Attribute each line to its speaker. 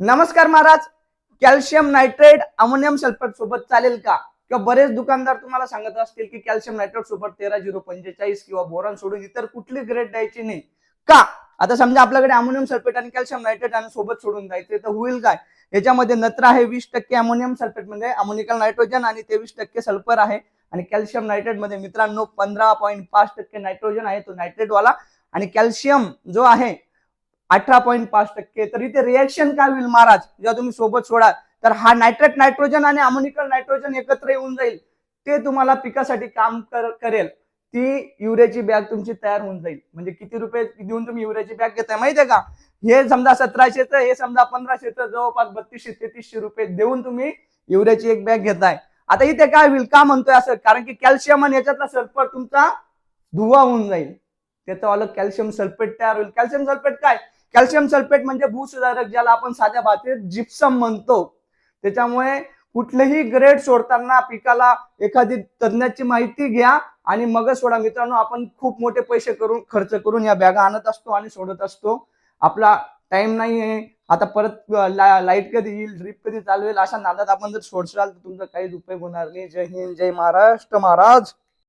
Speaker 1: नमस्कार Maharaj. Calcium nitrate ammonium sulphate सोबत चालेल का? किंवा बरेच दुकानदार तुम्हाला सांगत असतील की कॅल्शियम नायट्रेट सोबत 13045 किंवा बोरॉन सोडून इतर कुठली ग्रेड द्यायची नाही का? आता समजा आपल्याकडे अमोनियम सल्फेट आणि कॅल्शियम नायट्रेट आणि सोबत सोडून द्यायचे तर होईल काय? याच्यामध्ये नत्र आहे 20% अमोनियम सल्फेट मध्ये अमोनिकल नायट्रोजन आणि 23% सल्फर आहे. आणि कॅल्शियम नायट्रेट मध्ये मित्रांनो 15.5% नायट्रोजन आहे, तो नायट्रेट वाला. आणि कॅल्शियम जो आहे 18.5%. तर इथे रिएक्शन काय होईल महाराज जेव्हा तुम्ही सोबत सोडाल तर हा नायट्रेट नायट्रोजन आणि अमोनिकल नायट्रोजन एकत्र येऊन जाईल, ते तुम्हाला पिकासाठी काम करेल. ती युरियाची बॅग तुमची तयार होऊन जाईल. म्हणजे किती रुपये देऊन तुम्ही युरियाची बॅग घेताय माहितीये का? हे समजा 1700चं, हे समजा 1500चं, जवळपास 3200-3300 रुपये देऊन तुम्ही युरियाची एक बॅग घेताय. आता इथे काय होईल का म्हणतोय असं? कारण की कॅल्शियम आणि याच्यातला सल्फर तुमचा धुवा होऊन जाईल, त्याचं अलग कॅल्शियम सल्फेट तयार होईल. कॅल्शियम सल्फेट काय? कॅल्शियम सल्फेट म्हणजे भूसुधारक, ज्याला आपण साध्या भाषेत जिप्सम म्हणतो. त्याच्यामुळे कुठलेही ग्रेड सोडताना पिकाला एखादी तज्ञाची माहिती घ्या आणि मगच सोडा. मित्रांनो, आपण खूप मोठे पैसे करून खर्च करून या बॅगा आणत असतो आणि सोडत असतो. आपला टाइम नाही आहे. आता परत लाईट कधी येईल, ड्रिप कधी चालू होईल, अशा नादात आपण जर सोडशाल तर तुमचा काहीच उपयोग होणार नाही. जय हिंद, जय महाराष्ट्र महाराज.